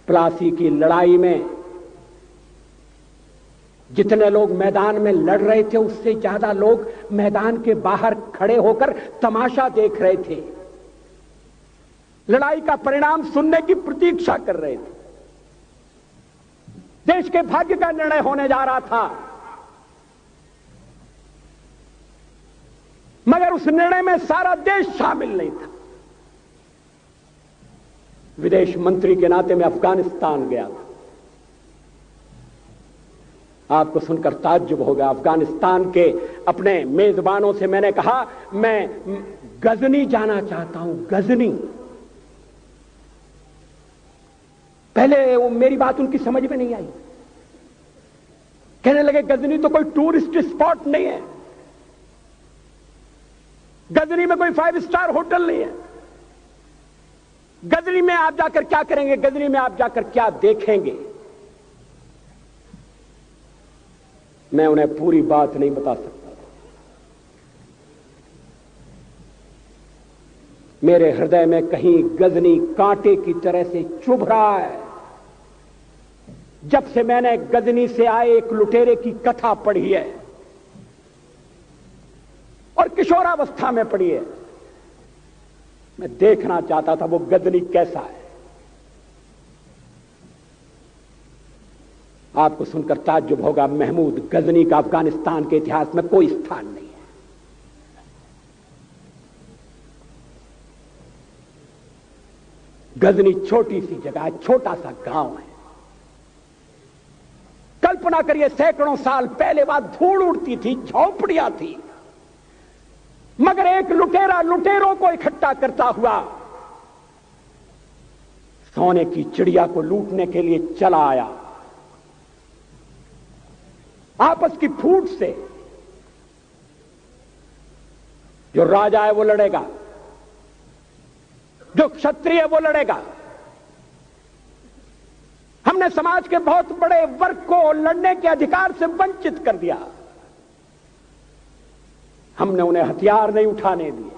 प्लासी की लड़ाई में जितने लोग मैदान में लड़ रहे थे उससे ज्यादा लोग मैदान के बाहर खड़े होकर तमाशा देख रहे थे, लड़ाई का परिणाम सुनने की प्रतीक्षा कर रहे थे। देश के भाग्य का निर्णय होने जा रहा था, मगर उस निर्णय में सारा देश शामिल नहीं था। विदेश मंत्री के नाते मैं अफगानिस्तान गया था। आपको सुनकर ताज्जुब होगा, अफगानिस्तान के अपने मेजबानों से मैंने कहा मैं गजनी जाना चाहता हूं, गजनी। पहले वो मेरी बात उनकी समझ में नहीं आई, कहने लगे गजनी तो कोई टूरिस्ट स्पॉट नहीं है, गजनी में कोई 5 स्टार होटल नहीं है, गजनी में आप जाकर क्या करेंगे, गजनी में आप जाकर क्या देखेंगे। मैं उन्हें पूरी बात नहीं बता सकता था। मेरे हृदय में कहीं गजनी कांटे की तरह से चुभ रहा है। जब से मैंने गजनी से आए एक लुटेरे की कथा पढ़ी है और किशोरावस्था में पढ़ी है, मैं देखना चाहता था वो गजनी कैसा है। आपको सुनकर ताज्जुब होगा, महमूद गजनी का अफगानिस्तान के इतिहास में कोई स्थान नहीं है। गजनी छोटी सी जगह है, छोटा सा गांव है। कल्पना करिए, सैकड़ों साल पहले वहां धूल उड़ती थी, झोंपड़ियां थी, मगर एक लुटेरा लुटेरों को इकट्ठा करता हुआ सोने की चिड़िया को लूटने के लिए चला आया। आपस की फूट से जो राजा है वो लड़ेगा, जो क्षत्रिय है वो लड़ेगा। हमने समाज के बहुत बड़े वर्ग को लड़ने के अधिकार से वंचित कर दिया। हमने उन्हें हथियार नहीं उठाने दिए।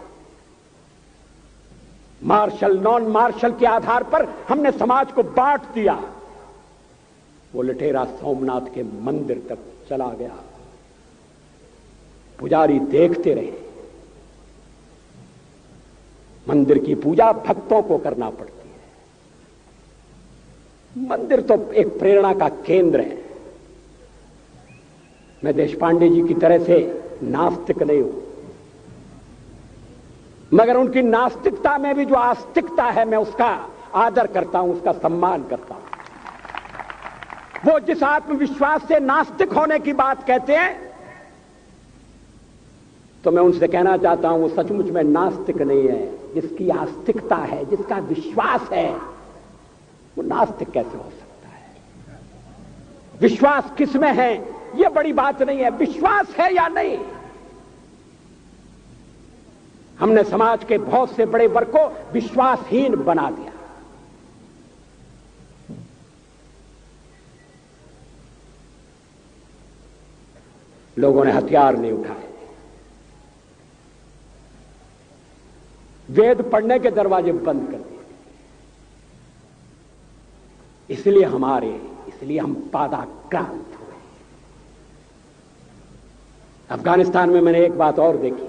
मार्शल नॉन मार्शल के आधार पर हमने समाज को बांट दिया। वो लुटेरा सोमनाथ के मंदिर तक चला गया। पुजारी देखते रहे। मंदिर की पूजा भक्तों को करना पड़ती है। मंदिर तो एक प्रेरणा का केंद्र है। मैं देशपांडे जी की तरह से नास्तिक नहीं हूं, मगर उनकी नास्तिकता में भी जो आस्तिकता है मैं उसका आदर करता हूं, उसका सम्मान करता हूं। वो जिस आत्मविश्वास से नास्तिक होने की बात कहते हैं, तो मैं उनसे कहना चाहता हूं वो सचमुच में नास्तिक नहीं है। जिसकी आस्तिकता है, जिसका विश्वास है, वो नास्तिक कैसे हो सकता है? विश्वास किसमें है ये बड़ी बात नहीं है, विश्वास है या नहीं। हमने समाज के बहुत से बड़े वर्ग को विश्वासहीन बना दिया। लोगों ने हथियार नहीं उठाए, वेद पढ़ने के दरवाजे बंद कर दिए। इसलिए हम पादाक्रांत हुए। अफगानिस्तान में मैंने एक बात और देखी।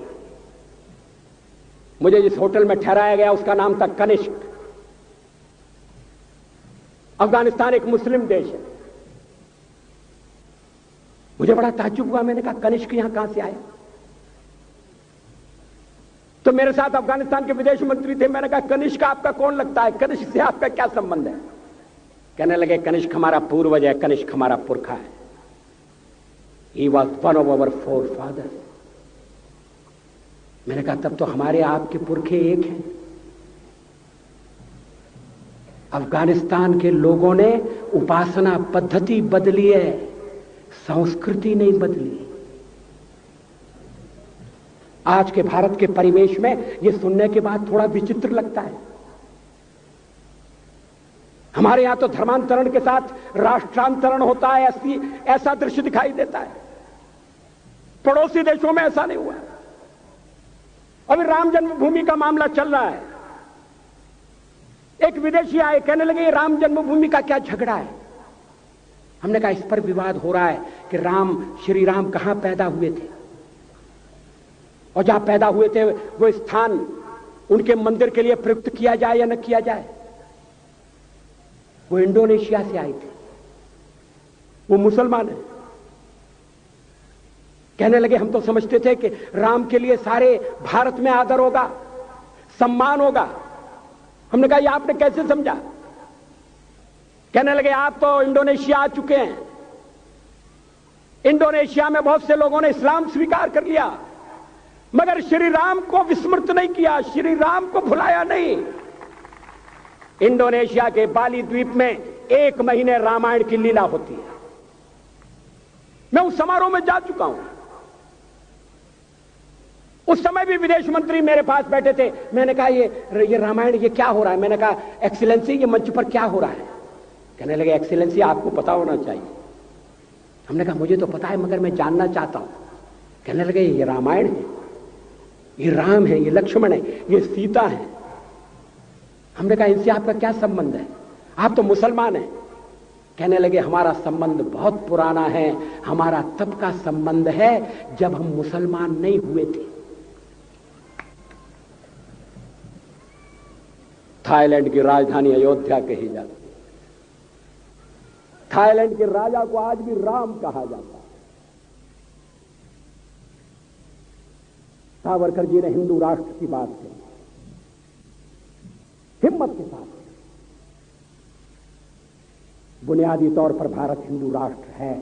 मुझे जिस होटल में ठहराया गया उसका नाम था कनिष्क। अफगानिस्तान एक मुस्लिम देश है। मुझे बड़ा ताज्जुब हुआ। मैंने कहा कनिष्क यहां कहां से आया? तो मेरे साथ अफगानिस्तान के विदेश मंत्री थे। मैंने कहा कनिष्क आपका कौन लगता है? कनिष्क से आपका क्या संबंध है? कहने लगे कनिष्क हमारा पूर्वज है, कनिष्क हमारा पुरखा है। He was one of our forefathers. मैंने कहा तब तो हमारे आपके पुरखे एक हैं। अफगानिस्तान के लोगों ने उपासना पद्धति बदली है, संस्कृति नहीं बदली। आज के भारत के परिवेश में यह सुनने के बाद थोड़ा विचित्र लगता है। हमारे यहां तो धर्मांतरण के साथ राष्ट्रांतरण होता है, ऐसा दृश्य दिखाई देता है। पड़ोसी देशों में ऐसा नहीं हुआ। अभी राम जन्मभूमि का मामला चल रहा है। एक विदेशी आए, कहने लगे ये राम जन्मभूमि का क्या झगड़ा है। हमने कहा इस पर विवाद हो रहा है कि श्री राम कहां पैदा हुए थे, और जहां पैदा हुए थे वो स्थान उनके मंदिर के लिए प्रयुक्त किया जाए या न किया जाए। वो इंडोनेशिया से आए थे, वो मुसलमान है। कहने लगे हम तो समझते थे कि राम के लिए सारे भारत में आदर होगा, सम्मान होगा। हमने कहा ये आपने कैसे समझा। कहने लगे आप तो इंडोनेशिया आ चुके हैं, इंडोनेशिया में बहुत से लोगों ने इस्लाम स्वीकार कर लिया, मगर श्री राम को विस्मृत नहीं किया, श्री राम को भुलाया नहीं। इंडोनेशिया के बाली द्वीप में 1 महीने रामायण की लीला होती है। मैं उस समारोह में जा चुका हूं। उस समय भी विदेश मंत्री मेरे पास बैठे थे। मैंने कहा ये रामायण ये क्या हो रहा है। मैंने कहा एक्सीलेंसी ये मंच पर क्या हो रहा है। कहने लगे एक्सीलेंसी आपको पता होना चाहिए। हमने कहा मुझे तो पता है मगर मैं जानना चाहता हूं। कहने लगे ये रामायण है, ये राम है, ये लक्ष्मण है, ये सीता है। हमने कहा इनसे आपका क्या संबंध है, आप तो मुसलमान हैं। कहने लगे हमारा संबंध बहुत पुराना है, हमारा तब का संबंध है जब हम मुसलमान नहीं हुए थे। थाईलैंड की राजधानी अयोध्या कही जाती है। थाईलैंड के राजा को आज भी राम कहा जाता है। सावरकर जी ने हिंदू राष्ट्र की बात कही, हिम्मत के साथ। बुनियादी तौर पर भारत हिंदू राष्ट्र है,